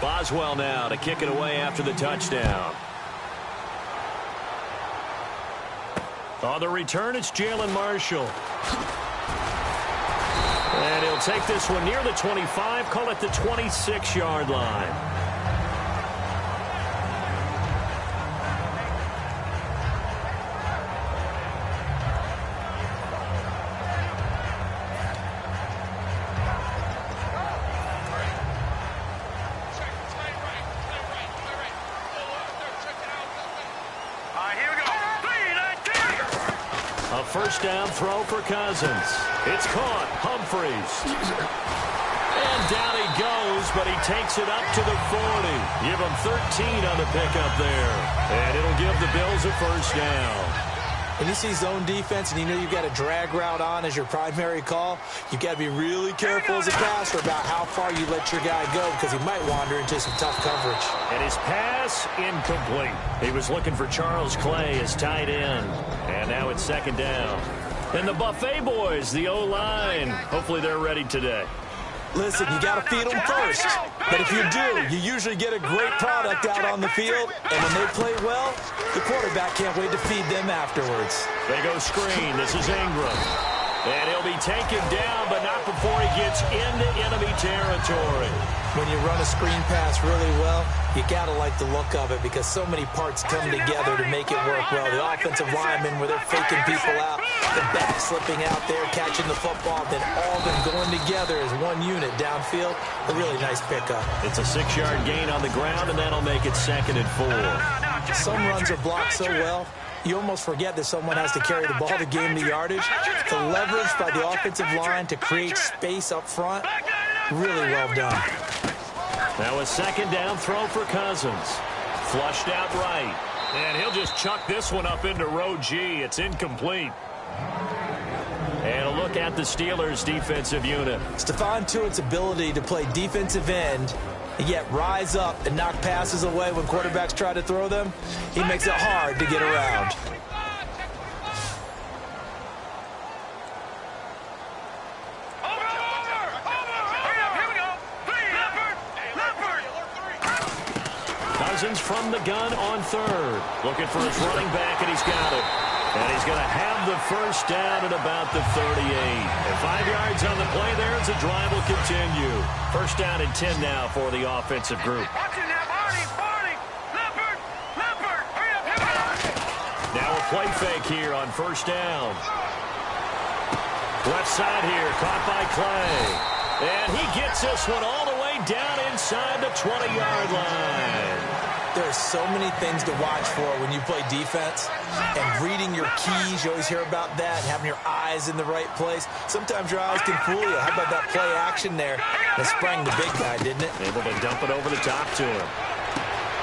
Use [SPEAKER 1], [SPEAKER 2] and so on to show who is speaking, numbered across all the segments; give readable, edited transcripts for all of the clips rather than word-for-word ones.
[SPEAKER 1] Boswell now to kick it away after the touchdown. On the return, it's Jalen Marshall. And he'll take this one near the 25, call it the 26-yard line. First down throw for Cousins. It's caught. Humphreys. And down he goes, but he takes it up to the 40. Give him 13 on the pickup there. And it'll give the Bills a first down.
[SPEAKER 2] When you see zone defense and you know you've got a drag route on as your primary call, you've got to be really careful as a passer about how far you let your guy go because he might wander into some tough coverage.
[SPEAKER 1] And his pass incomplete. He was looking for Charles Clay as tight end. And now it's second down. And the Buffet boys, the O-line, hopefully they're ready today.
[SPEAKER 2] Listen, you got to feed them first. But if you do, you usually get a great product out on the field. And when they play well, the quarterback can't wait to feed them afterwards.
[SPEAKER 1] They go screen. This is Ingram. And he'll be taken down, but not before he gets into enemy territory.
[SPEAKER 2] When you run a screen pass really well, you got to like the look of it because so many parts come together to make it work well. The offensive linemen where they're faking people out, the back slipping out there, catching the football, then all of them going together as one unit downfield. A really nice pickup.
[SPEAKER 1] It's a 6-yard gain on the ground, and that'll make it 2nd and 4.
[SPEAKER 2] Some runs are blocked so well, you almost forget that someone has to carry the ball to gain the yardage. The leverage by the offensive line to create space up front, really well done.
[SPEAKER 1] Now a second down throw for Cousins. Flushed out right. And he'll just chuck this one up into row G. It's incomplete. And a look at the Steelers' defensive unit.
[SPEAKER 2] Stephon Tuitt's ability to play defensive end and yet rise up and knock passes away when quarterbacks try to throw them, he makes it hard to get around.
[SPEAKER 1] Cousins from the gun on third. Looking for his running back, and he's got it. And he's going to have the first down at about the 38. And 5 yards on the play there as the drive will continue. First down and 10 now for the offensive group. Now a play fake here on first down. Left side here, caught by Clay. And he gets this one all the way down inside the 20-yard line.
[SPEAKER 2] There's so many things to watch for when you play defense. And reading your keys, you always hear about that, and having your eyes in the right place. Sometimes your eyes can fool you. How about that play action there? That sprang the big guy, didn't it?
[SPEAKER 1] Able to dump it over the top to him.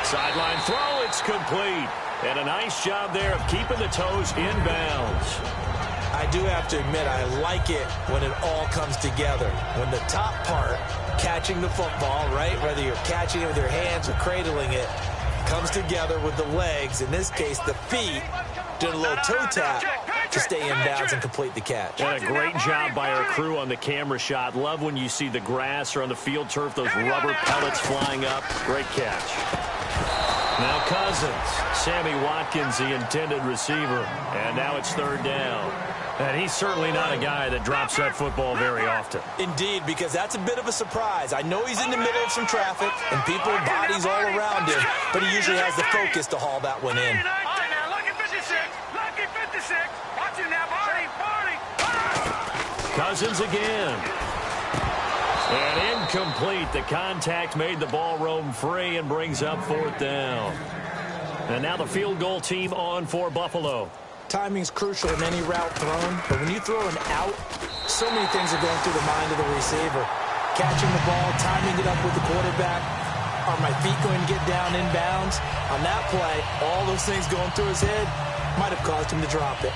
[SPEAKER 1] Sideline throw, it's complete. And a nice job there of keeping the toes inbounds.
[SPEAKER 2] I do have to admit, I like it when it all comes together. When the top part, catching the football, right, whether you're catching it with your hands or cradling it, comes together with the legs, in this case the feet, doing a little toe tap to stay in bounds and complete the catch.
[SPEAKER 1] And a great job by our crew on the camera shot. Love when you see the grass or on the field turf, those rubber pellets flying up. Great catch. Now Cousins, Sammy Watkins, the intended receiver, and now it's third down. And he's certainly not a guy that drops that football very often.
[SPEAKER 2] Indeed, because that's a bit of a surprise. I know he's in the middle of some traffic and people, bodies all around him, but he usually has the focus to haul that one in.
[SPEAKER 1] Cousins again. And incomplete. The contact made the ball roam free and brings up fourth down. And now the field goal team on for Buffalo.
[SPEAKER 2] Timing's crucial in any route thrown, but when you throw an out, so many things are going through the mind of the receiver. Catching the ball, timing it up with the quarterback. Are my feet going to get down in bounds? On that play, all those things going through his head might have caused him to drop it.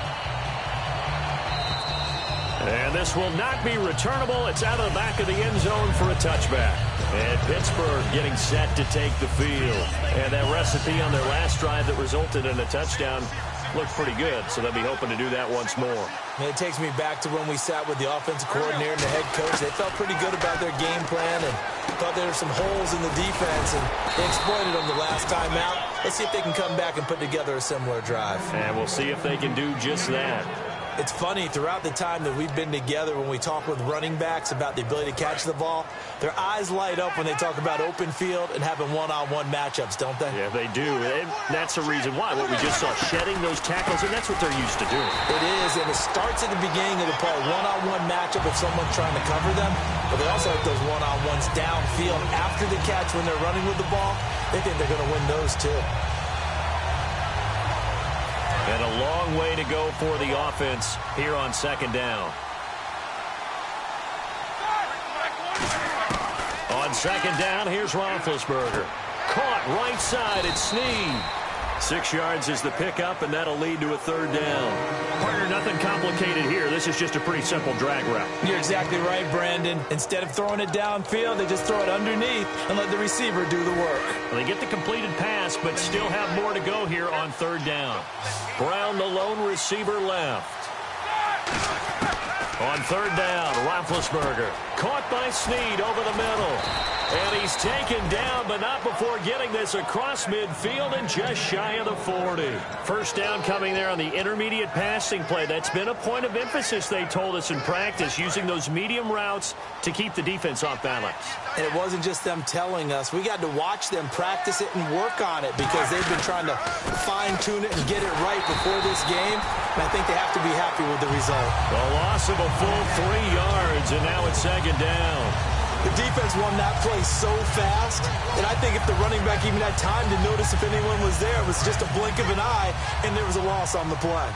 [SPEAKER 1] And this will not be returnable. It's out of the back of the end zone for a touchback. And Pittsburgh getting set to take the field. And that recipe on their last drive that resulted in a touchdown looked pretty good, so they'll be hoping to do that once more.
[SPEAKER 2] And it takes me back to when we sat with the offensive coordinator and the head coach. They felt pretty good about their game plan, and Thought there were some holes in the defense, and they exploited them the last time out. Let's see if they can come back and put together a similar drive.
[SPEAKER 1] And we'll see if they can do just that.
[SPEAKER 2] It's funny, throughout the time that we've been together, when we talk with running backs about the ability to catch the ball, their eyes light up when they talk about open field and having one-on-one matchups, don't they?
[SPEAKER 1] Yeah, they do. And that's the reason why. What we just saw, shedding those tackles, and that's what they're used to doing.
[SPEAKER 2] It is, and it starts at the beginning of the play. One-on-one matchup if someone's trying to cover them, but they also have those one-on-ones downfield after the catch when they're running with the ball. They think they're going to win those too.
[SPEAKER 1] And a long way to go for the offense here on second down. On second down, here's Roethlisberger. Caught right side at Snead. 6 yards is the pickup, and that'll lead to a third down. Partner, nothing complicated here. This is just a pretty simple drag route.
[SPEAKER 2] You're exactly right, Brandon. Instead of throwing it downfield, they just throw it underneath and let the receiver do the work.
[SPEAKER 1] Well, they get the completed pass, but still have more to go here on third down. Brown, the lone receiver, left. On third down, Roethlisberger. Caught by Snead over the middle. And he's taken down, but not before getting this across midfield and just shy of the 40. First down coming there on the intermediate passing play. That's been a point of emphasis, they told us in practice, using those medium routes to keep the defense off balance.
[SPEAKER 2] And it wasn't just them telling us. We got to watch them practice it and work on it because they've been trying to fine-tune it and get it right before this game. And I think they have to be happy with the result.
[SPEAKER 1] The loss of a full 3 yards, and now it's second down.
[SPEAKER 2] The defense won that play so fast, and I think if the running back even had time to notice if anyone was there, it was just a blink of an eye, and there was a loss on the play.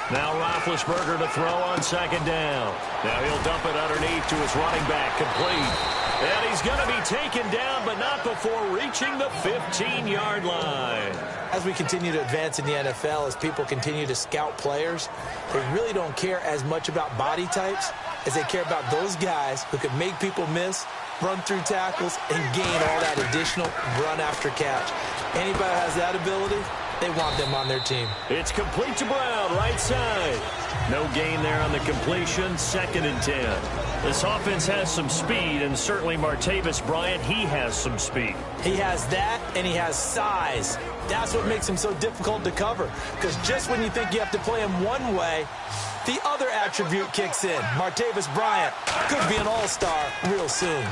[SPEAKER 1] Now Roethlisberger to throw on second down. Now he'll dump it underneath to his running back, complete. And he's going to be taken down, but not before reaching the 15-yard line.
[SPEAKER 2] As we continue to advance in the NFL, as people continue to scout players, they really don't care as much about body types as they care about those guys who can make people miss, run through tackles, and gain all that additional run after catch. Anybody who has that ability, they want them on their team.
[SPEAKER 1] It's complete to Brown, right side. No gain there on the completion, 2nd and 10. This offense has some speed, and certainly Martavis Bryant, he has some speed.
[SPEAKER 2] He has that, and he has size. That's what makes him so difficult to cover, because just when you think you have to play him one way, the other attribute kicks in. Martavis Bryant could be an all-star real soon.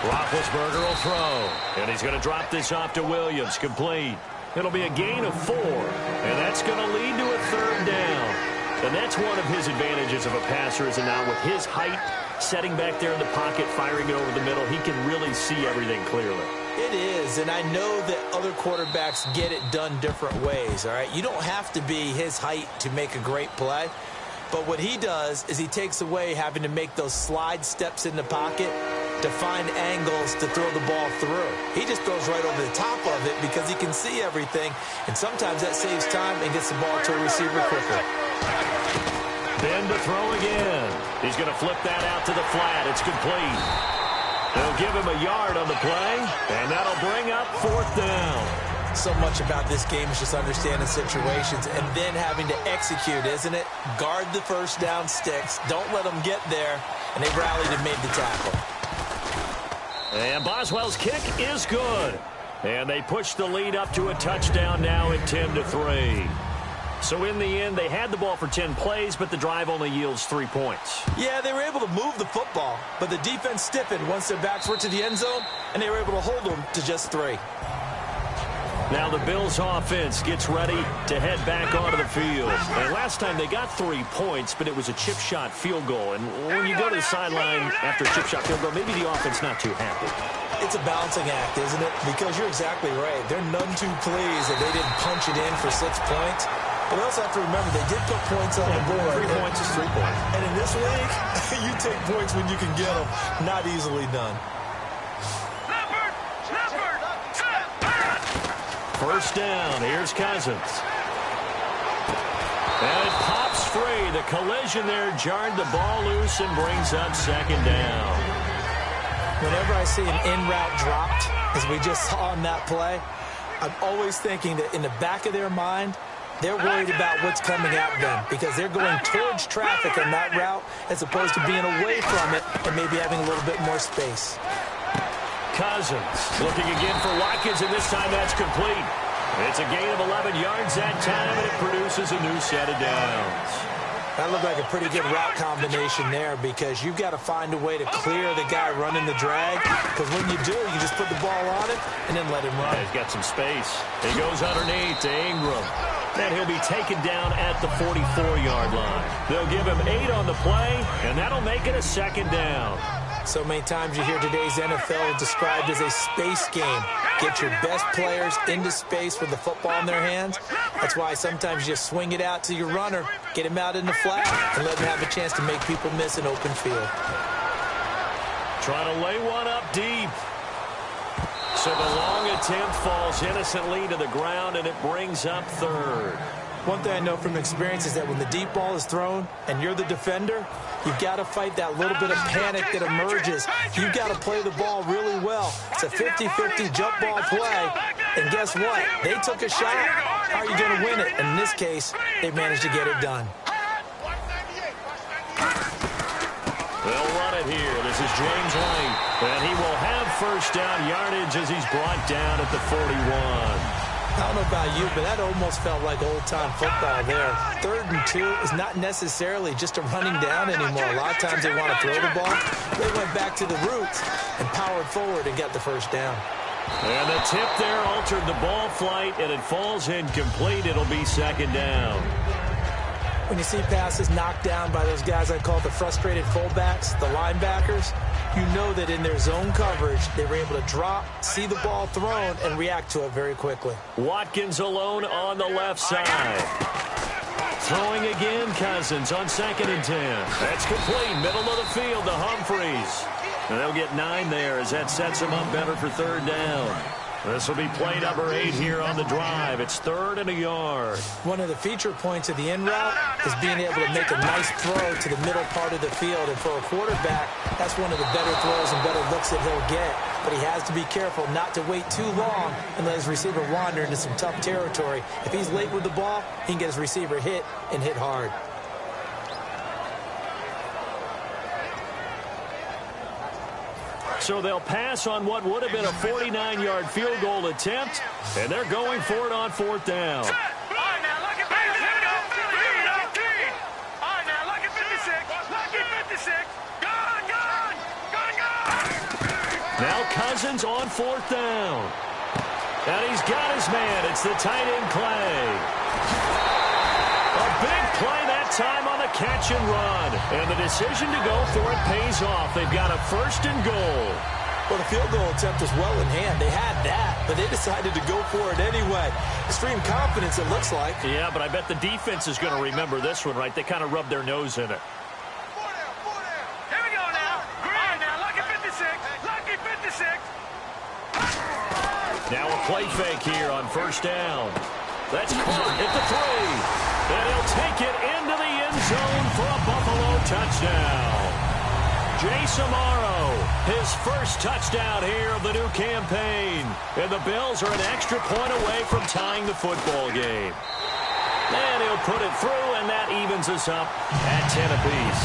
[SPEAKER 1] Roethlisberger will throw, and he's going to drop this off to Williams, complete. It'll be a gain of 4, and that's going to lead to a third down. And that's one of his advantages of a passer, is now with his height, setting back there in the pocket, firing it over the middle, he can really see everything clearly.
[SPEAKER 2] It is, and I know that other quarterbacks get it done different ways, all right? You don't have to be his height to make a great play, but what he does is he takes away having to make those slide steps in the pocket to find angles to throw the ball through. He just throws right over the top of it because he can see everything, and sometimes that saves time and gets the ball to a receiver quicker.
[SPEAKER 1] Ben to throw again. He's going to flip that out to the flat. It's complete. They'll give him a yard on the play, and that'll bring up 4th down.
[SPEAKER 2] So much about this game is just understanding situations and then having to execute, isn't it? Guard the first down sticks. Don't let them get there, and they rallied and made the tackle.
[SPEAKER 1] And Boswell's kick is good. And they push the lead up to a touchdown now at 10-3. So in the end, they had the ball for 10 plays, but the drive only yields 3 points.
[SPEAKER 2] Yeah, they were able to move the football, but the defense stiffened once their backs were to the end zone, and they were able to hold them to just 3.
[SPEAKER 1] Now the Bills offense gets ready to head back onto the field. And last time they got 3 points, but it was a chip shot field goal. And when you go to the sideline after a chip shot field goal, maybe the offense not too happy.
[SPEAKER 2] It's a balancing act, isn't it? Because you're exactly right. They're none too pleased that they didn't punch it in for 6 points. But we also have to remember they did put points on the board.
[SPEAKER 1] 3 points is 3 points.
[SPEAKER 2] And in this league, you take points when you can get them. Not easily done.
[SPEAKER 1] First down. Here's Cousins. And it pops free. The collision there jarred the ball loose and brings up 2nd down.
[SPEAKER 2] Whenever I see an in-route dropped, as we just saw on that play, I'm always thinking that in the back of their mind, They're worried about what's coming at them because they're going towards traffic on that route as opposed to being away from it and maybe having a little bit more space.
[SPEAKER 1] Cousins looking again for Watkins, and this time that's complete. It's a gain of 11 yards that time, and it produces a new set of downs.
[SPEAKER 2] That looked like a pretty good route combination there because you've got to find a way to clear the guy running the drag, because when you do, you just put the ball on it and then let him run.
[SPEAKER 1] Yeah, he's got some space. He goes underneath to Ingram. And he'll be taken down at the 44-yard line. They'll give him 8 on the play, and that'll make it a second down.
[SPEAKER 2] So many times you hear today's NFL described as a space game. Get your best players into space with the football in their hands. That's why sometimes you just swing it out to your runner, get him out in the flat, and let him have a chance to make people miss an open field.
[SPEAKER 1] Trying to lay one up deep. So the long attempt falls innocently to the ground, and it brings up third.
[SPEAKER 2] One thing I know from experience is that when the deep ball is thrown and you're the defender, you've got to fight that little bit of panic that emerges. You've got to play the ball really well. It's a 50-50 jump ball play. And guess what? They took a shot. How are you going to win it? And in this case, they managed to get it done.
[SPEAKER 1] They'll run it here. This is James White. And he will have first down yardage as he's brought down at the 41.
[SPEAKER 2] I don't know about you, but that almost felt like old-time football there. 3rd and 2 is not necessarily just a running down anymore. A lot of times they want to throw the ball. They went back to the roots and powered forward and got the first down.
[SPEAKER 1] And the tip there altered the ball flight, and it falls incomplete. It'll be second down.
[SPEAKER 2] When you see passes knocked down by those guys I call the frustrated fullbacks, the linebackers, you know that in their zone coverage, they were able to drop, see the ball thrown, and react to it very quickly.
[SPEAKER 1] Watkins alone on the left side. Throwing again, Cousins on 2nd and 10. That's complete, middle of the field to Humphreys. And they'll get 9 there as that sets them up better for 3rd down. This will be play number 8 here on the drive. It's 3rd and a yard.
[SPEAKER 2] One of the feature points of the in route is being able to make a nice throw to the middle part of the field. And for a quarterback, that's one of the better throws and better looks that he'll get. But he has to be careful not to wait too long and let his receiver wander into some tough territory. If he's late with the ball, he can get his receiver hit and hit hard.
[SPEAKER 1] So they'll pass on what would have been a 49-yard field goal attempt, and they're going for it on 4th down. Now Cousins on 4th down. And he's got his man. It's the tight end Clay. A big play that time on the catch and run. And the decision to go for it pays off. They've got a 1st and goal.
[SPEAKER 2] Well, the field goal attempt was well in hand. They had that, but they decided to go for it anyway. Extreme confidence, it looks like.
[SPEAKER 1] Yeah, but I bet the defense is going to remember this one, right? They kind of rubbed their nose in it.
[SPEAKER 3] Here we go now. All right, now, lucky 56. Lucky 56.
[SPEAKER 1] Now a play fake here on 1st down. That's caught at the 3. And he'll take it into the end zone for a Buffalo touchdown. Jace Amaro, his first touchdown here of the new campaign. And the Bills are an extra point away from tying the football game. And he'll put it through, and that evens us up at 10 apiece.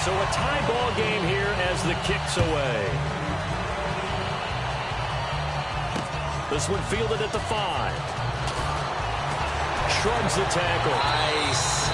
[SPEAKER 1] So a tie ball game here as the kick's away. This one fielded at the 5. Shrugs the tackle.
[SPEAKER 2] Nice.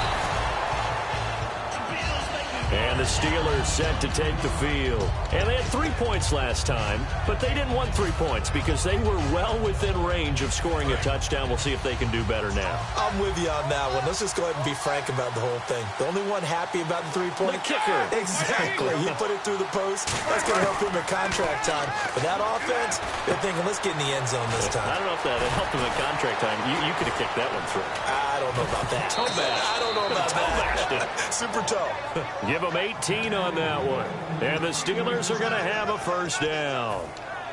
[SPEAKER 1] And the Steelers set to take the field. And they had 3 points last time, but they didn't want 3 points because they were well within range of scoring a touchdown. We'll see if they can do better now.
[SPEAKER 2] I'm with you on that one. Let's just go ahead and be frank about the whole thing. The only one happy about the 3-point
[SPEAKER 1] kicker.
[SPEAKER 2] Exactly. He put it through the post. That's going to help him in contract time. But that offense, they're thinking, let's get in the end zone this time.
[SPEAKER 1] I don't know if that helped him in contract time. You could have kicked that one through.
[SPEAKER 2] I don't know about that.
[SPEAKER 1] Toe bash.
[SPEAKER 2] I don't know about
[SPEAKER 1] Toe bashed
[SPEAKER 2] that.
[SPEAKER 1] it.
[SPEAKER 2] Super toe.
[SPEAKER 1] Give them 18 on that one. And the Steelers are going to have a 1st down.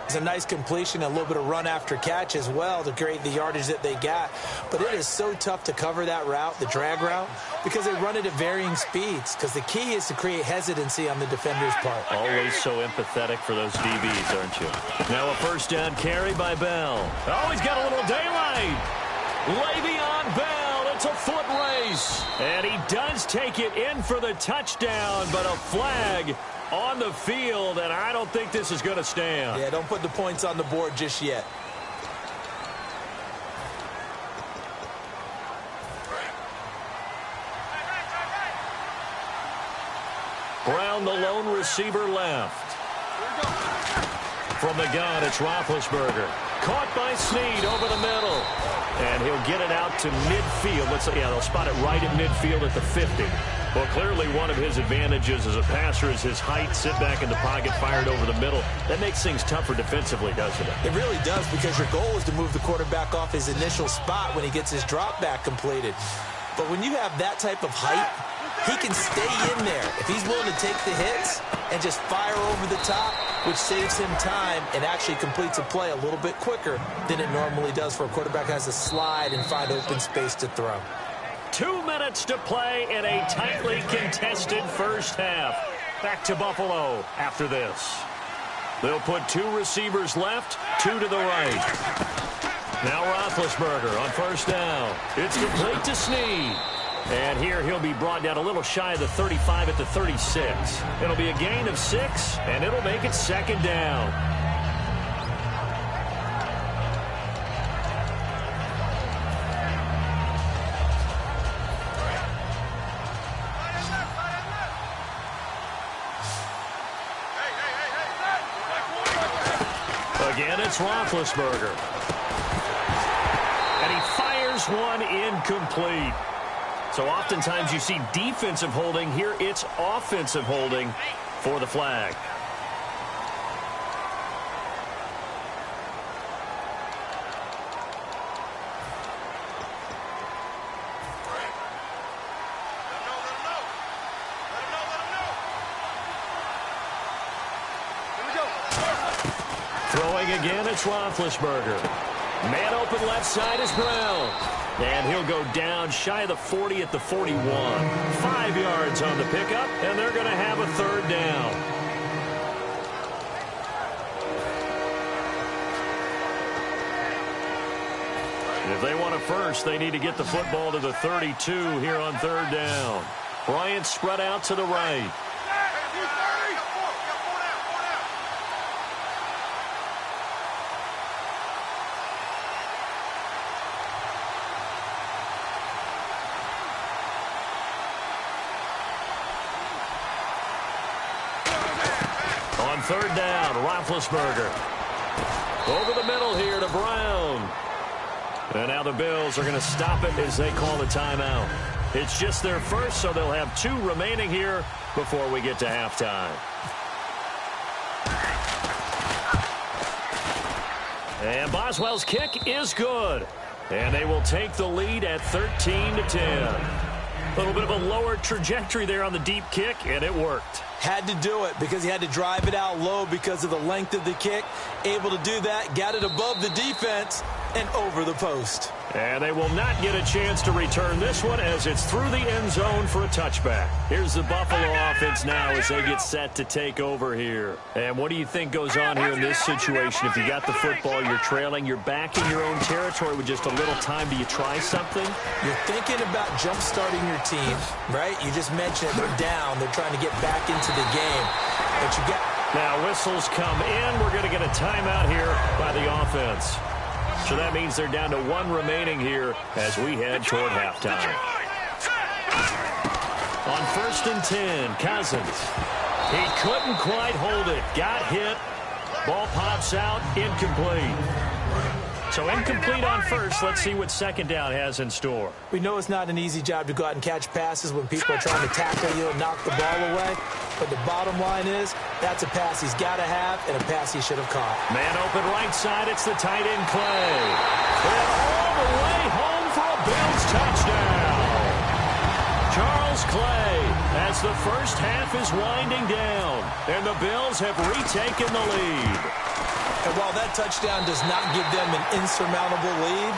[SPEAKER 2] It's a nice completion, a little bit of run after catch as well to create the yardage that they got. But it is so tough to cover that route, the drag route, because they run it at varying speeds. Because the key is to create hesitancy on the defender's part.
[SPEAKER 1] Always so empathetic for those DBs, aren't you? Now a first down carry by Bell. Oh, he's got a little daylight. Le'Veon Bell, it's a foot race. And he does take it in for the touchdown, but a flag on the field, and I don't think this is going to stand.
[SPEAKER 2] Yeah, don't put the points on the board just yet.
[SPEAKER 1] Brown, the lone receiver, left. From the gun, it's Roethlisberger. Caught by Snead over the middle. And he'll get it out to midfield. They'll spot it right at midfield at the 50. Well, clearly one of his advantages as a passer is his height. Sit back in the pocket, fired over the middle. That makes things tougher defensively, doesn't it?
[SPEAKER 2] It really does, because your goal is to move the quarterback off his initial spot when he gets his drop back completed. But when you have that type of height, he can stay in there. If he's willing to take the hits and just fire over the top, which saves him time and actually completes a play a little bit quicker than it normally does for a quarterback has to slide and find open space to throw.
[SPEAKER 1] 2 minutes to play in a tightly contested first half. Back to Buffalo after this. They'll put 2 receivers left, 2 to the right. Now Roethlisberger on first down. It's complete to Snead. And here he'll be brought down a little shy of the 35 at the 36. It'll be a gain of 6, and it'll make it second down. Again, it's Roethlisberger. And he fires one incomplete. So oftentimes you see defensive holding. Here it's offensive holding for the flag. Throwing again, it's Roethlisberger. Man open left side is Brown. And he'll go down shy of the 40 at the 41. 5 yards on the pickup, and they're going to have a third down. If they want a first, they need to get the football to the 32 here on third down. Bryant spread out to the right. On third down, Roethlisberger. Over the middle here to Brown. And now the Bills are going to stop it as they call the timeout. It's just their first, so they'll have 2 remaining here before we get to halftime. And Boswell's kick is good. And they will take the lead at 13-10. A little bit of a lower trajectory there on the deep kick, and it worked.
[SPEAKER 2] Had to do it because he had to drive it out low because of the length of the kick. Able to do that, got it above the defense and over the post.
[SPEAKER 1] And they will not get a chance to return this one as it's through the end zone for a touchback. Here's the Buffalo offense now as they get set to take over here. And what do you think goes on here in this situation? If you got the football, you're trailing, you're back in your own territory with just a little time. Do you try something?
[SPEAKER 2] You're thinking about jump-starting your team, right? You just mentioned they're down. They're trying to get back into the game. But you got...
[SPEAKER 1] Now whistles come in. We're going to get a timeout here by the offense. So that means they're down to 1 remaining here as we head toward halftime. On 1st and 10, Cousins. He couldn't quite hold it. Got hit. Ball pops out. Incomplete. So incomplete on first. Let's see what second down has in store.
[SPEAKER 2] We know it's not an easy job to go out and catch passes when people are trying to tackle you and knock the ball away. But the bottom line is, that's a pass he's got to have and a pass he should have caught.
[SPEAKER 1] Man open right side. It's the tight end Clay. And all the way home for a Bills touchdown. Charles Clay as the first half is winding down. And the Bills have retaken the lead.
[SPEAKER 2] And while that touchdown does not give them an insurmountable lead,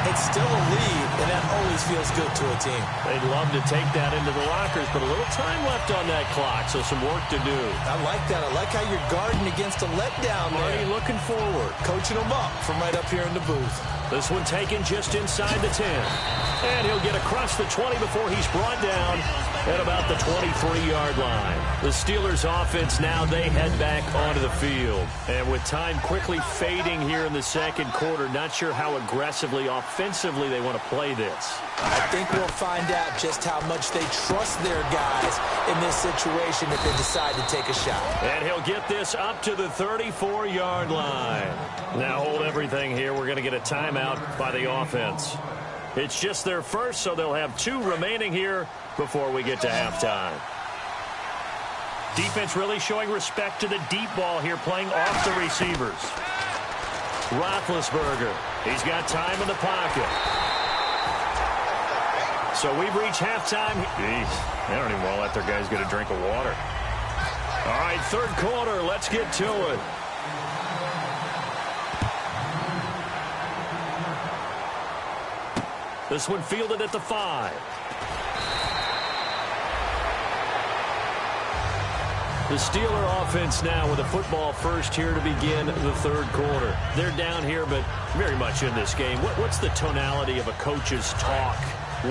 [SPEAKER 2] it's still a lead, and that always feels good to a team.
[SPEAKER 1] They'd love to take that into the lockers, but a little time left on that clock, so some work to do.
[SPEAKER 2] I like that. I like how you're guarding against a letdown there.
[SPEAKER 1] Already looking forward.
[SPEAKER 2] Coaching them up from right up here in the booth.
[SPEAKER 1] This one taken just inside the 10. And he'll get across the 20 before he's brought down at about the 23-yard line. The Steelers offense now, they head back onto the field. And with time quickly fading here in the second quarter, not sure how aggressively, offensively they want to play this.
[SPEAKER 2] I think we'll find out just how much they trust their guys in this situation if they decide to take a shot.
[SPEAKER 1] And he'll get this up to the 34-yard line. Now hold everything here. We're going to get a timeout by the offense. It's just their first, so they'll have 2 remaining here before we get to halftime. Defense really showing respect to the deep ball here, playing off the receivers. Roethlisberger, he's got time in the pocket. So we've reached halftime. Jeez, they don't even want to let their guys get a drink of water. All right, third quarter, let's get to it. This one fielded at the 5. The Steeler offense now with a football first here to begin the third quarter. They're down here, but very much in this game. What's the tonality of a coach's talk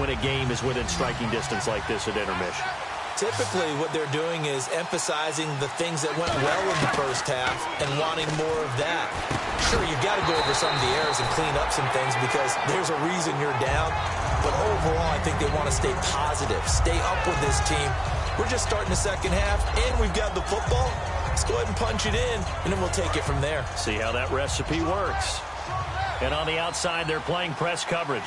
[SPEAKER 1] when a game is within striking distance like this at intermission?
[SPEAKER 2] Typically, what they're doing is emphasizing the things that went well in the first half and wanting more of that. Sure, you've got to go over some of the errors and clean up some things because there's a reason you're down. But overall, I think they want to stay positive, stay up with this team. We're just starting the second half, and we've got the football. Let's go ahead and punch it in, and then we'll take it from there.
[SPEAKER 1] See how that recipe works. And on the outside, they're playing press coverage.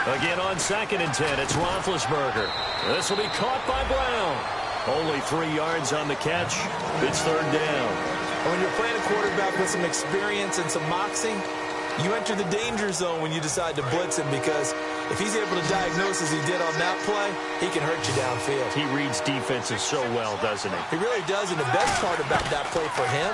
[SPEAKER 1] Again on 2nd and 10, it's Roethlisberger. This will be caught by Brown. Only 3 yards on the catch. It's third down.
[SPEAKER 2] And when you're playing a quarterback with some experience and some moxie, you enter the danger zone when you decide to blitz him because if he's able to diagnose as he did on that play, he can hurt you downfield.
[SPEAKER 1] He reads defenses so well, doesn't he?
[SPEAKER 2] He really does, and the best part about that play for him,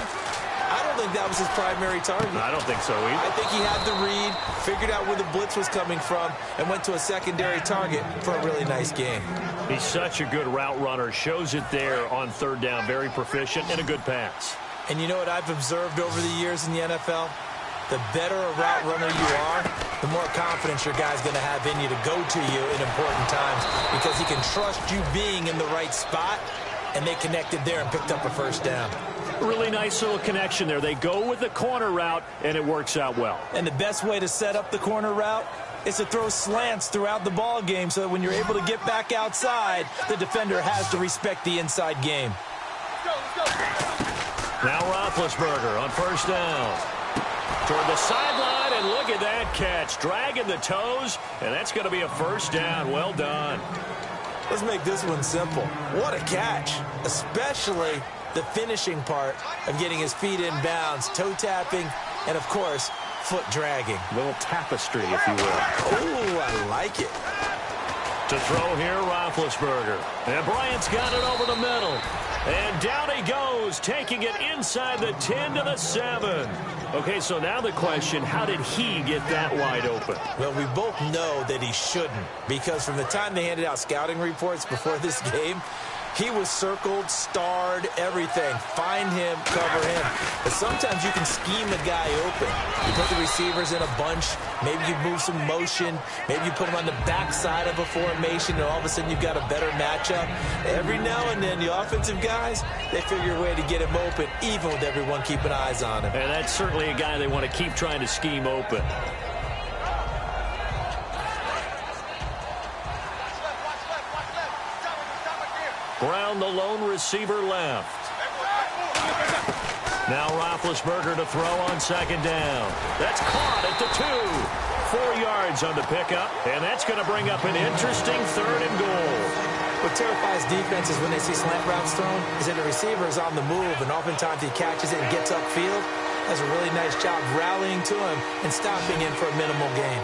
[SPEAKER 2] I don't think that was his primary target.
[SPEAKER 1] I don't think so either.
[SPEAKER 2] I think he had the read, figured out where the blitz was coming from, and went to a secondary target for a really nice game.
[SPEAKER 1] He's such a good route runner. Shows it there on third down. Very proficient and a good pass.
[SPEAKER 2] And you know what I've observed over the years in the NFL? The better a route runner you are, the more confidence your guy's going to have in you to go to you in important times because he can trust you being in the right spot, and they connected there and picked up a first down.
[SPEAKER 1] Really nice little connection there. They go with the corner route, and it works out well.
[SPEAKER 2] And the best way to set up the corner route is to throw slants throughout the ball game so that when you're able to get back outside, the defender has to respect the inside game.
[SPEAKER 1] Now Roethlisberger on first down. Toward the sideline, and look at that catch. Dragging the toes, and that's going to be a first down. Well done.
[SPEAKER 2] Let's make this one simple. What a catch, especially the finishing part of getting his feet in bounds, toe tapping, and, of course, foot dragging.
[SPEAKER 1] A little tapestry, if you will.
[SPEAKER 2] Oh, I like it.
[SPEAKER 1] To throw here, Roethlisberger. And Bryant's got it over the middle. And down he goes, taking it inside the 10 to the 7. Okay, so now the question, how did he get that wide open?
[SPEAKER 2] Well, we both know that he shouldn't, because from the time they handed out scouting reports before this game, he was circled, starred, everything. Find him, cover him. But sometimes you can scheme a guy open. You put the receivers in a bunch. Maybe you move some motion. Maybe you put them on the backside of a formation, and all of a sudden you've got a better matchup. Every now and then, the offensive guys, they figure a way to get him open, even with everyone keeping eyes on him.
[SPEAKER 1] And that's certainly a guy they want to keep trying to scheme open. Brown, the lone receiver, left. Now Roethlisberger to throw on second down. That's caught at the 2. 4 yards on the pickup, and that's going to bring up an interesting third and goal.
[SPEAKER 2] What terrifies defenses when they see slant routes thrown is that the receiver is on the move, and oftentimes he catches it and gets upfield. Does a really nice job rallying to him and stopping him for a minimal gain.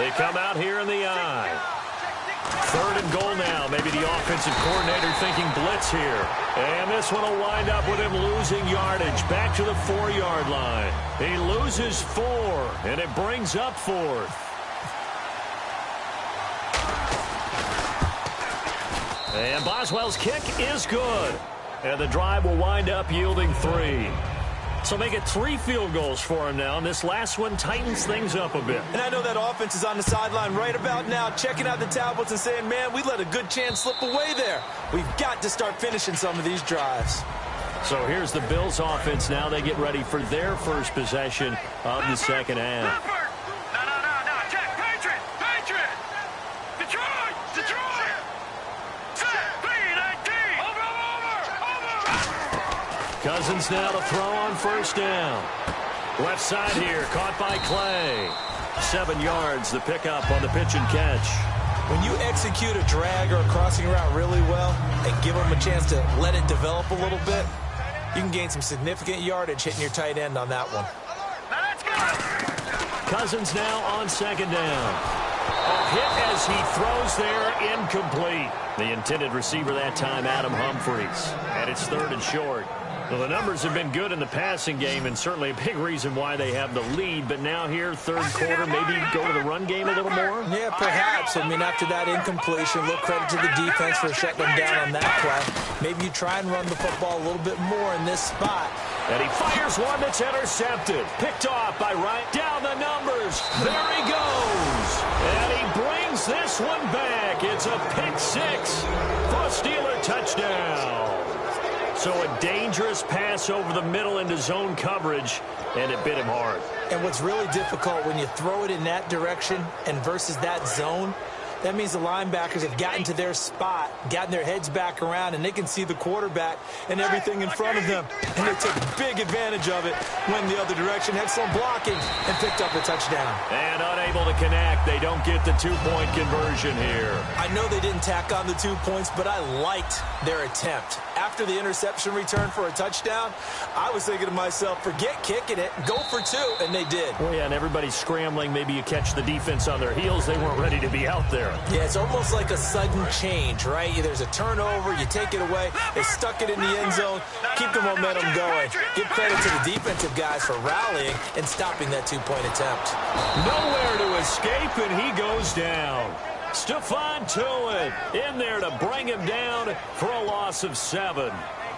[SPEAKER 1] They come out here in the I. 3rd and goal now. Maybe the offensive coordinator thinking blitz here. And this one will wind up with him losing yardage. Back to the 4-yard line. He loses 4, and it brings up 4th. And Boswell's kick is good. And the drive will wind up yielding 3. So make it 3 field goals for him now, and this last one tightens things up a bit.
[SPEAKER 2] And I know that offense is on the sideline right about now, checking out the tablets and saying, man, we let a good chance slip away there. We've got to start finishing some of these drives.
[SPEAKER 1] So here's the Bills offense now. They get ready for their first possession of the second half.
[SPEAKER 3] No. Check. Patriot. Detroit. Set. B-19. Over.
[SPEAKER 1] Cousins now to throw on 1st down. Left side here, caught by Clay. 7 yards, the pickup on the pitch and catch.
[SPEAKER 2] When you execute a drag or a crossing route really well and give them a chance to let it develop a little bit, you can gain some significant yardage hitting your tight end on that one.
[SPEAKER 3] Now let's go.
[SPEAKER 1] Cousins now on 2nd down. A hit as he throws there, incomplete. The intended receiver that time, Adam Humphries. And it's 3rd and short. Well, the numbers have been good in the passing game, and certainly a big reason why they have the lead. But now here, 3rd quarter, maybe go to the run game a little more?
[SPEAKER 2] Yeah, perhaps. I mean, after that incompletion, a little credit to the defense for shutting them down on that play. Maybe you try and run the football a little bit more in this spot.
[SPEAKER 1] And he fires one that's intercepted. Picked off by Wright. Down the numbers. There he goes. And he brings this one back. It's a pick-6 for a Steeler touchdown. So a dangerous pass over the middle into zone coverage, and it bit him hard.
[SPEAKER 2] And what's really difficult when you throw it in that direction and versus that zone, that means the linebackers have gotten to their spot, gotten their heads back around, and they can see the quarterback and everything in front of them. And they took big advantage of it, went the other direction, had some blocking, and picked up a touchdown.
[SPEAKER 1] And unable to connect. They don't get the 2-point conversion here.
[SPEAKER 2] I know they didn't tack on the 2 points, but I liked their attempt. After the interception return for a touchdown, I was thinking to myself, forget kicking it, go for 2, and they did.
[SPEAKER 1] Well, yeah, and everybody's scrambling. Maybe you catch the defense on their heels. They weren't ready to be out there.
[SPEAKER 2] Yeah, it's almost like a sudden change, right? There's a turnover, you take it away, they stuck it in the end zone, keep the momentum going. Give credit to the defensive guys for rallying and stopping that 2-point attempt.
[SPEAKER 1] Nowhere to escape, and he goes down. Stephon Tuitt in there to bring him down for a loss of 7.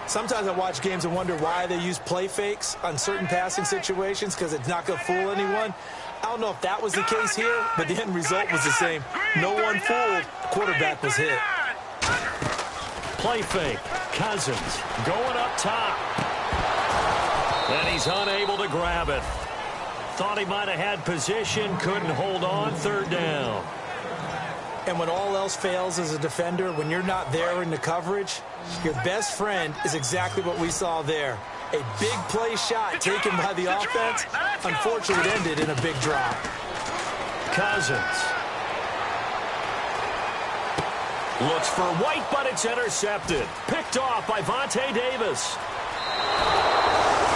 [SPEAKER 2] Sometimes I watch games and wonder why they use play fakes on certain passing situations, because it's not going to fool anyone. I don't know if that was the case here, but the end result was the same. No one fooled. The quarterback was hit.
[SPEAKER 1] Play fake. Cousins going up top. And he's unable to grab it. Thought he might have had position, couldn't hold on. 3rd down.
[SPEAKER 2] And when all else fails as a defender, when you're not there in the coverage, your best friend is exactly what we saw there. A big play shot taken by the offense. Unfortunately, it ended in a big drop.
[SPEAKER 1] Cousins looks for White, but it's intercepted. Picked off by Vontae Davis.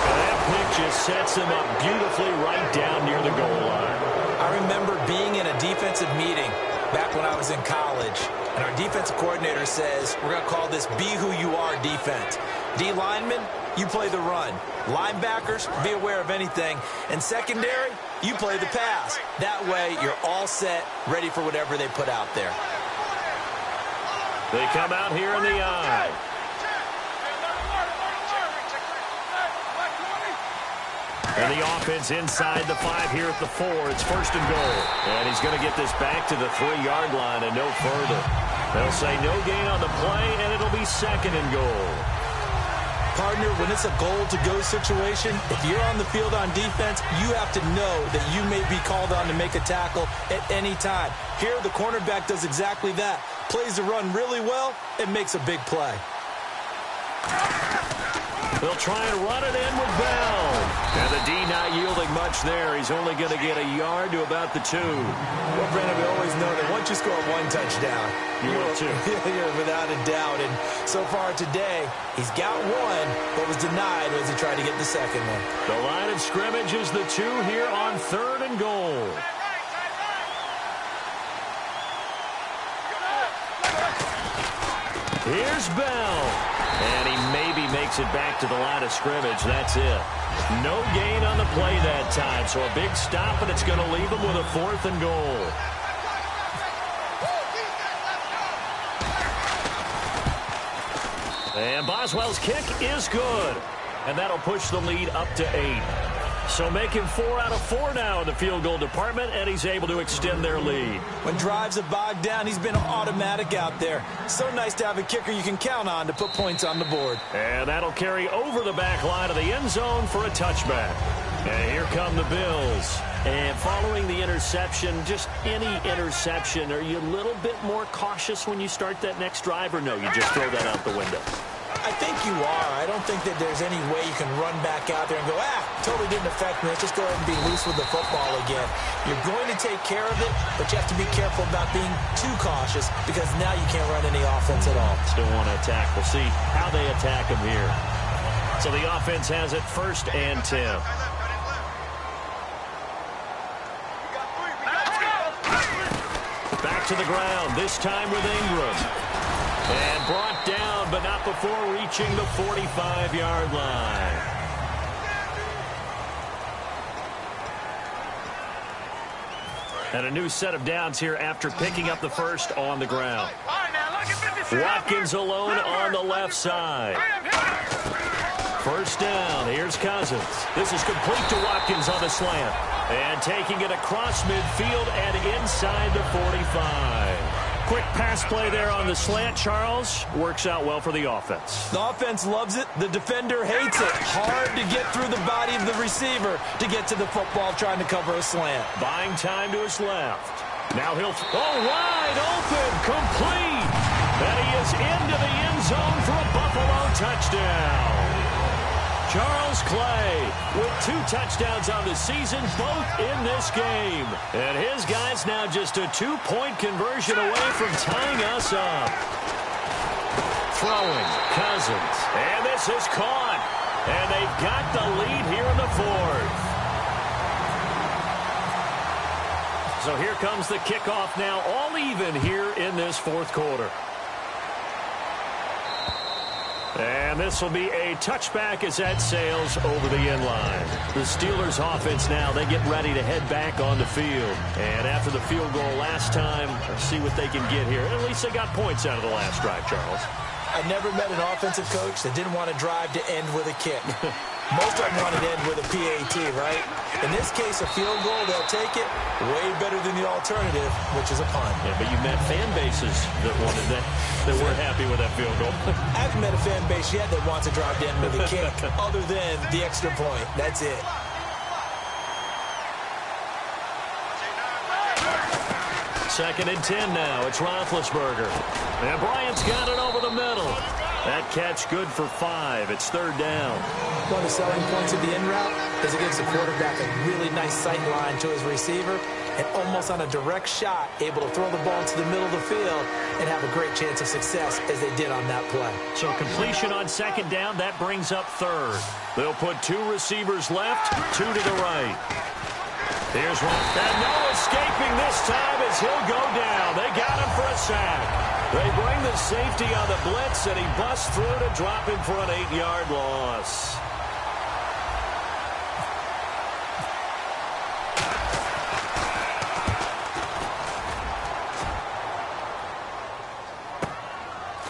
[SPEAKER 1] And that pick just sets him up beautifully right down near the goal line.
[SPEAKER 2] I remember being in a defensive meeting back when I was in college, and our defensive coordinator says, we're going to call this Be Who You Are defense. D linemen, you play the run. Linebackers, be aware of anything. And secondary, you play the pass. That way, you're all set, ready for whatever they put out there.
[SPEAKER 1] They come out here in the I. And the offense inside the 5 here at the 4. It's 1st and goal. And he's going to get this back to the 3-yard line and no further. They'll say no gain on the play, and it'll be 2nd and goal.
[SPEAKER 2] Partner, when it's a goal-to-go situation, if you're on the field on defense, you have to know that you may be called on to make a tackle at any time. Here, the cornerback does exactly that. Plays the run really well and makes a big play.
[SPEAKER 1] They'll try and run it in with Bell. And the D not yielding much there. He's only going to get a yard to about the 2.
[SPEAKER 2] Well, Brandon, we always know that once you score 1 touchdown,
[SPEAKER 1] you will too.
[SPEAKER 2] You're without a doubt. And so far today, he's got 1, but was denied as he tried to get the 2nd one.
[SPEAKER 1] The line of scrimmage is the 2 here on 3rd and goal. Here's Bell. And he maybe makes it back to the line of scrimmage. That's it. No gain on the play that time. So a big stop, and it's going to leave him with a 4th and goal. And Boswell's kick is good. And that'll push the lead up to 8. So making 4 out of 4 now in the field goal department, and he's able to extend their lead.
[SPEAKER 2] When drives have bogged down, he's been automatic out there. So nice to have a kicker you can count on to put points on the board.
[SPEAKER 1] And that'll carry over the back line of the end zone for a touchback. And here come the Bills. And following the interception, just any interception, are you a little bit more cautious when you start that next drive, or no, you just throw that out the window?
[SPEAKER 2] I think you are. I don't think that there's any way you can run back out there and go, totally didn't affect me. Let's just go ahead and be loose with the football again. You're going to take care of it, but you have to be careful about being too cautious because now you can't run any offense at all.
[SPEAKER 1] Still want to attack. We'll see how they attack him here. So the offense has it 1st and 10. Back to the ground, this time with Ingram. And brought down, but not before reaching the 45-yard line. And a new set of downs here after picking up the first on the ground. Watkins alone on the left side. First down, here's Cousins. This is complete to Watkins on the slant. And taking it across midfield and inside the 45. Quick pass play there on the slant, Charles. Works out well for the offense.
[SPEAKER 2] The offense loves it. The defender hates it. Hard to get through the body of the receiver to get to the football trying to cover a slant.
[SPEAKER 1] Buying time to his left. Now he'll wide open, complete. And he is into the end zone for a Buffalo touchdown. Charles Clay with 2 touchdowns on the season, both in this game. And his guys now just a 2-point conversion away from tying us up. Throwing, Cousins. And this is caught. And they've got the lead here in the 4th. So here comes the kickoff now, all even here in this 4th quarter. And this will be a touchback as that sails over the end line. The Steelers offense now, they get ready to head back on the field. And after the field goal last time, let's see what they can get here. At least they got points out of the last drive, Charles.
[SPEAKER 2] I never met an offensive coach that didn't want to drive to end with a kick. Most of them wanted to end with a PAT, right? In this case, a field goal, they'll take it. Way better than the alternative, which is a punt.
[SPEAKER 1] Yeah, but you've met fan bases that wanted that weren't happy with that field goal.
[SPEAKER 2] I haven't met a fan base yet that wants to drive to end with a kick other than the extra point. That's it.
[SPEAKER 1] Second and 10 now. It's Roethlisberger. And Bryant's got it over the middle. That catch good for 5. It's 3rd down.
[SPEAKER 2] One of the selling points of the in route is it gives the quarterback a really nice sight line to his receiver and almost on a direct shot able to throw the ball to the middle of the field and have a great chance of success as they did on that play.
[SPEAKER 1] So completion on 2nd down, that brings up 3rd. They'll put 2 receivers left, 2 to the right. Here's one. And no escaping this time as he'll go down. They got him for a sack. They bring the safety on the blitz, and he busts through to drop him for an 8-yard loss.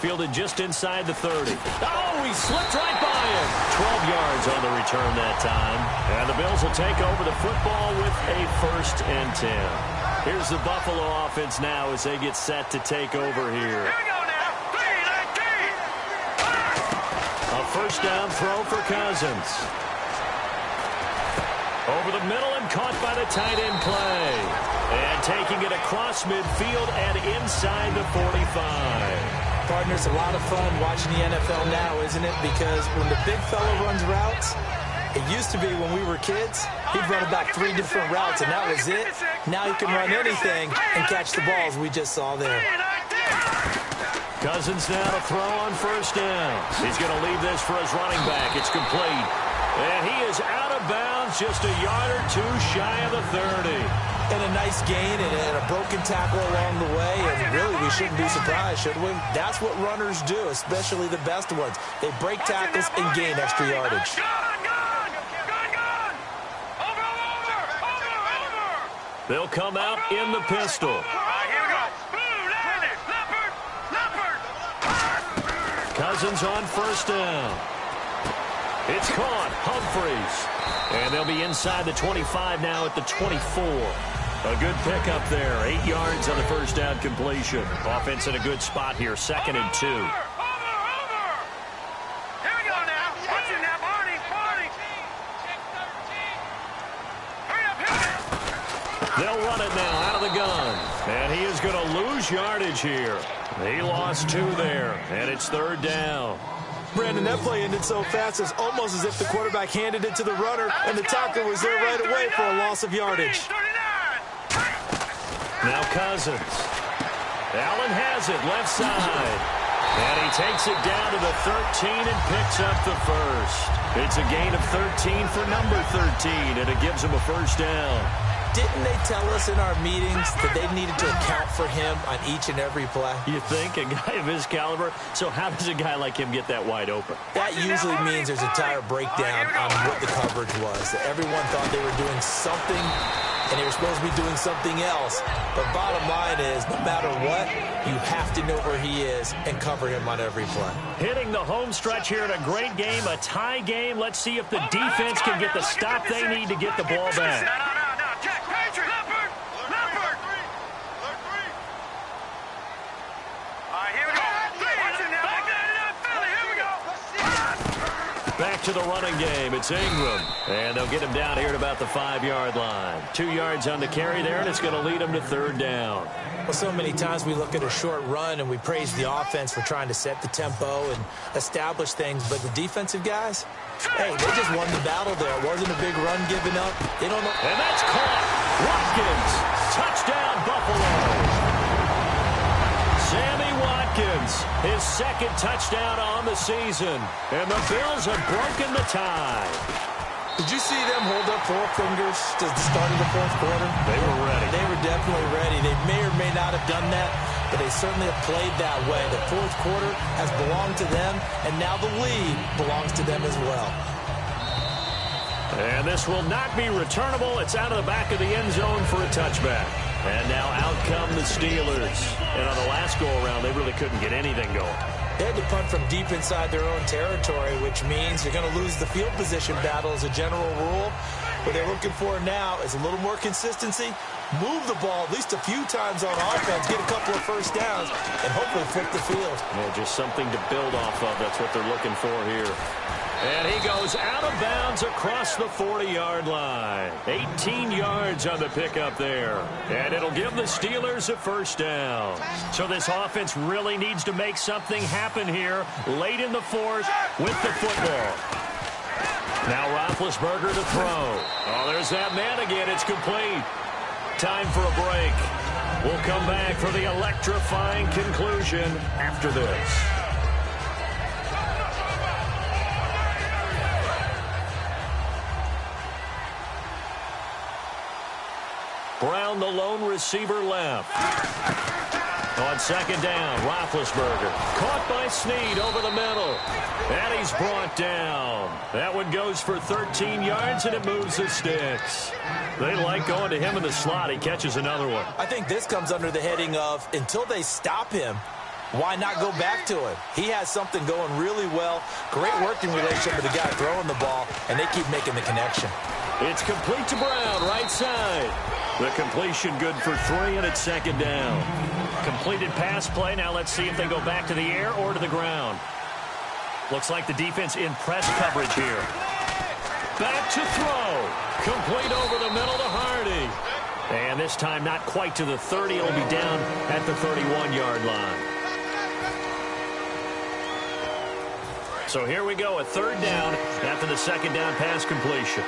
[SPEAKER 1] Fielded just inside the 30. Oh, he slipped right by him. 12 yards on the return that time. And the Bills will take over the football with a 1st and 10. Here's the Buffalo offense now as they get set to take over here.
[SPEAKER 3] Here we go now. 3-19.
[SPEAKER 1] A 1st down throw for Cousins. Over the middle and caught by the tight end Clay. And taking it across midfield and inside the 45.
[SPEAKER 2] Partner, it's a lot of fun watching the NFL now, isn't it? Because when the big fella runs routes, it used to be when we were kids, he'd run about 3 different routes, and that was it. Now he can run anything and catch the balls we just saw there.
[SPEAKER 1] Cousins now to throw on 1st down. He's going to leave this for his running back. It's complete. And he is out of bounds just a yard or 2 shy of the 30.
[SPEAKER 2] And a nice gain and a broken tackle along the way. And really, we shouldn't be surprised, should we? That's what runners do, especially the best ones. They break tackles and gain extra yardage.
[SPEAKER 1] They'll come out in the pistol.
[SPEAKER 3] All right, here we go. Blue, leopard.
[SPEAKER 1] Cousins on first down. It's caught. Humphreys. And they'll be inside the 25 now at the 24. A good pickup there. 8 yards on the first down completion. Offense in a good spot here. 2nd and 2.
[SPEAKER 3] Over. Here we go now. Watch it now, Barney. Hurry up.
[SPEAKER 1] They'll run it now out of the gun. And he is going to lose yardage here. He lost 2 there. And it's 3rd down.
[SPEAKER 2] Brandon, that play ended so fast, it's almost as if the quarterback handed it to the runner, and the tackler was there right away for a loss of yardage.
[SPEAKER 1] Now Cousins. Allen has it, left side. And he takes it down to the 13 and picks up the first. It's a gain of 13 for number 13, and it gives him a first down.
[SPEAKER 2] Didn't they tell us in our meetings that they needed to account for him on each and every play?
[SPEAKER 1] You think? A guy of his caliber? So how does a guy like him get that wide open?
[SPEAKER 2] That usually means there's a entire breakdown on what the coverage was. That everyone thought they were doing something, and they were supposed to be doing something else. But bottom line is, no matter what, you have to know where he is and cover him on every play.
[SPEAKER 1] Hitting the home stretch here in a great game, a tie game. Let's see if the defense can get the stop they need to get the ball back. Back to the running game. It's Ingram. And they'll get him down here at about the 5-yard line. 2 yards on the carry there, and it's going to lead him to 3rd down.
[SPEAKER 2] Well, so many times we look at a short run and we praise the offense for trying to set the tempo and establish things. But the defensive guys, hey, they just won the battle there. It wasn't a big run given up. They don't know.
[SPEAKER 1] And that's caught. Watkins. Touchdown, Buffalo. Sammy Watkins, his 2nd touchdown on the season. And the Bills have broken the tie.
[SPEAKER 2] Did you see them hold up 4 fingers to the start of the 4th quarter?
[SPEAKER 1] They were ready.
[SPEAKER 2] They were definitely ready. They may or may not have done that, but they certainly have played that way. The 4th quarter has belonged to them, and now the lead belongs to them as well.
[SPEAKER 1] And this will not be returnable. It's out of the back of the end zone for a touchback. And now out come the Steelers. And on the last go-around, they really couldn't get anything going.
[SPEAKER 2] They had to punt from deep inside their own territory, which means you're going to lose the field position battle as a general rule. What they're looking for now is a little more consistency, move the ball at least a few times on offense, get a couple of first downs, and hopefully flip the field.
[SPEAKER 1] Yeah, just something to build off of. That's what they're looking for here. And he goes out of bounds across the 40-yard line. 18 yards on the pickup there. And it'll give the Steelers a first down. So this offense really needs to make something happen here late in the 4th with the football. Now Roethlisberger to throw. Oh, there's that man again. It's complete. Time for a break. We'll come back for the electrifying conclusion after this. Brown, the lone receiver, left. On 2nd down, Roethlisberger. Caught by Snead over the middle. And he's brought down. That one goes for 13 yards, and it moves the sticks. They like going to him in the slot. He catches another one.
[SPEAKER 2] I think this comes under the heading of, until they stop him, why not go back to him? He has something going really well. Great working relationship with the guy throwing the ball, and they keep making the connection.
[SPEAKER 1] It's complete to Brown, right side. The completion good for 3, and it's 2nd down. Completed pass play. Now let's see if they go back to the air or to the ground. Looks like the defense in press coverage here. Back to throw. Complete over the middle to Hardy. And this time not quite to the 30. It'll be down at the 31-yard line. So here we go, a 3rd down after the 2nd down pass completion.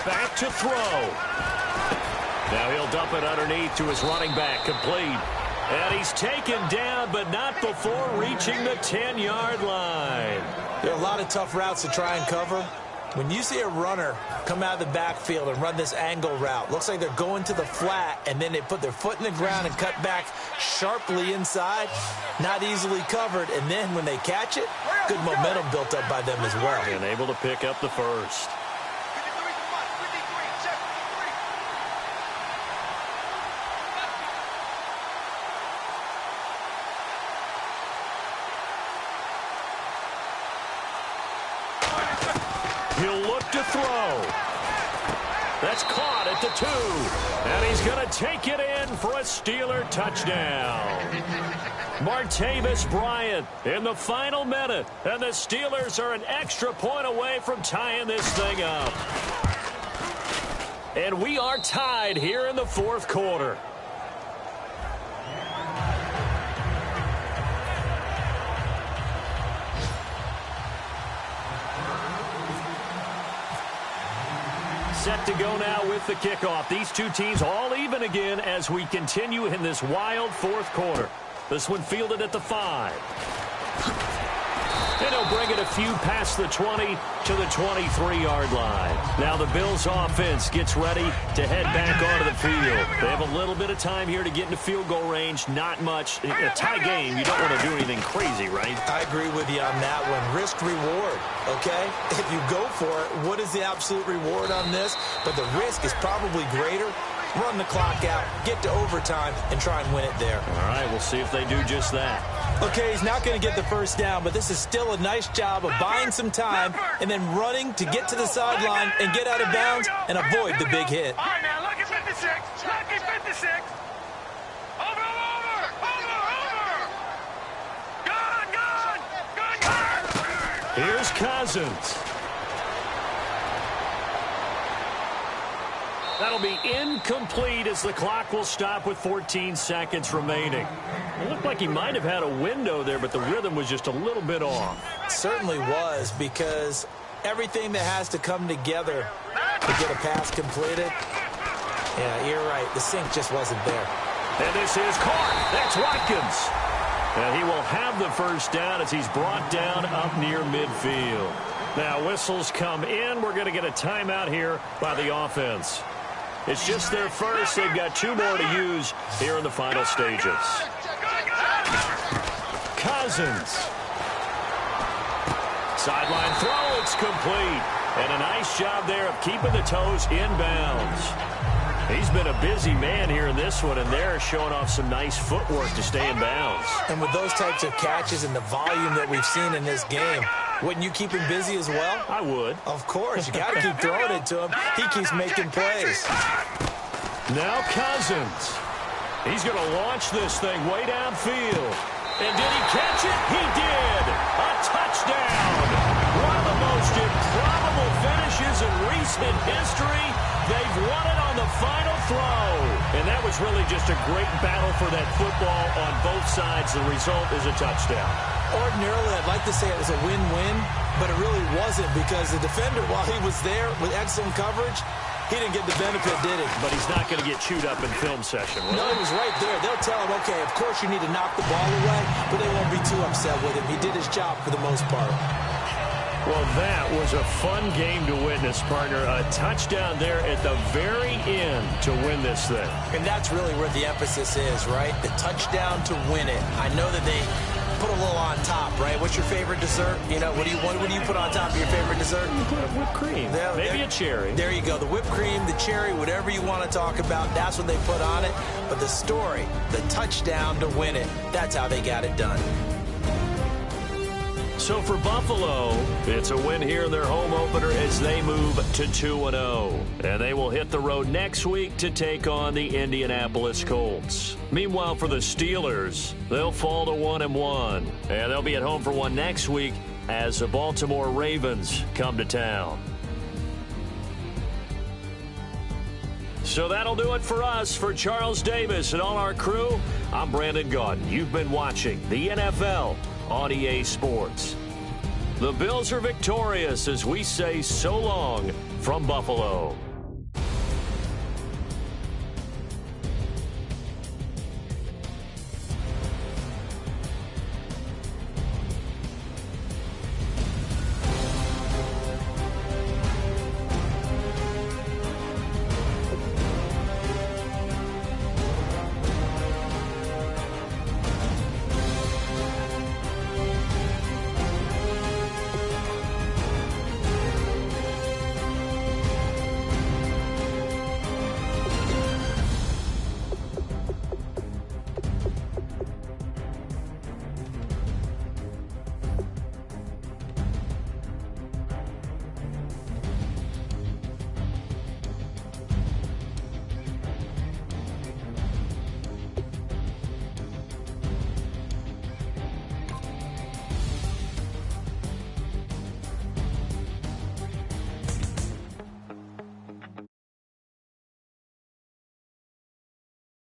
[SPEAKER 1] Back to throw. Now he'll dump it underneath to his running back, complete. And he's taken down, but not before reaching the 10-yard line.
[SPEAKER 2] There are a lot of tough routes to try and cover, When you see a runner come out of the backfield and run this angle route, looks like they're going to the flat, and then they put their foot in the ground and cut back sharply inside, not easily covered, and then when they catch it, good momentum built up by them as well.
[SPEAKER 1] And able to pick up the first. He'll look to throw. That's caught at the 2. And he's going to take it in for a Steeler touchdown. Martavis Bryant in the final minute. And the Steelers are an extra point away from tying this thing up. And we are tied here in the fourth quarter. Set to go now with the kickoff. These two teams all even again as we continue in this wild fourth quarter. This one fielded at the 5. And he'll bring it a few past the 20 to the 23-yard line. Now the Bills offense gets ready to head back onto the field. They have a little bit of time here to get into field goal range. Not much. In a tie game, you don't want to do anything crazy, right?
[SPEAKER 2] I agree with you on that one. Risk reward, okay? If you go for it, what is the absolute reward on this? But the risk is probably greater. Run the clock out, get to overtime, and try and win it there.
[SPEAKER 1] All right, we'll see if they do just that.
[SPEAKER 2] Okay, he's not going to get the first down, but this is still a nice job of buying some time and then running to get to the sideline and get out of bounds and avoid the big hit.
[SPEAKER 3] All right, now, lucky 56. Lucky 56. Over. Gone.
[SPEAKER 1] Here's Cousins. That'll be incomplete as the clock will stop with 14 seconds remaining. It looked like he might have had a window there, but the rhythm was just a little bit off.
[SPEAKER 2] It certainly was, because everything that has to come together to get a pass completed, yeah, you're right. The sync just wasn't there.
[SPEAKER 1] And this is caught. That's Watkins. And he will have the first down as he's brought down up near midfield. Now whistles come in. We're going to get a timeout here by the offense. It's just their first. They've got 2 more to use here in the final stages. Cousins. Sideline throw. It's complete. And a nice job there of keeping the toes inbounds. He's been a busy man here in this one, and they're showing off some nice footwork to stay in bounds.
[SPEAKER 2] And with those types of catches and the volume that we've seen in this game, wouldn't you keep him busy as well?
[SPEAKER 1] I would.
[SPEAKER 2] Of course. You got to keep throwing it to him. He keeps making plays.
[SPEAKER 1] Now Cousins. He's going to launch this thing way downfield. And did he catch it? He did. A touchdown. One of the most improbable finishes in recent history. They've won it on the final throw. And that was really just a great battle for that football on both sides. The result is a touchdown.
[SPEAKER 2] Ordinarily, I'd like to say it was a win-win, but it really wasn't, because the defender, while he was there with excellent coverage, he didn't get the benefit, did he?
[SPEAKER 1] But he's not going to get chewed up in film session, right?
[SPEAKER 2] No, he was right there. They'll tell him, okay, of course you need to knock the ball away, but they won't be too upset with him. He did his job for the most part.
[SPEAKER 1] Well, that was a fun game to witness, partner. A touchdown there at the very end to win this thing.
[SPEAKER 2] And that's really where the emphasis is, right? The touchdown to win it. I know that they put a little on top, right? What's your favorite dessert? You know, what do you put on top of your favorite dessert?
[SPEAKER 1] You put whipped cream. Maybe a cherry.
[SPEAKER 2] There you go. The whipped cream, the cherry, whatever you want to talk about, that's what they put on it. But the story, the touchdown to win it, that's how they got it done.
[SPEAKER 1] So for Buffalo, it's a win here in their home opener as they move to 2-0. And they will hit the road next week to take on the Indianapolis Colts. Meanwhile, for the Steelers, they'll fall to 1-1. And they'll be at home for one next week as the Baltimore Ravens come to town. So that'll do it for us. For Charles Davis and all our crew, I'm Brandon Gaudin. You've been watching the NFL on EA Sports. The Bills are victorious as we say so long from Buffalo.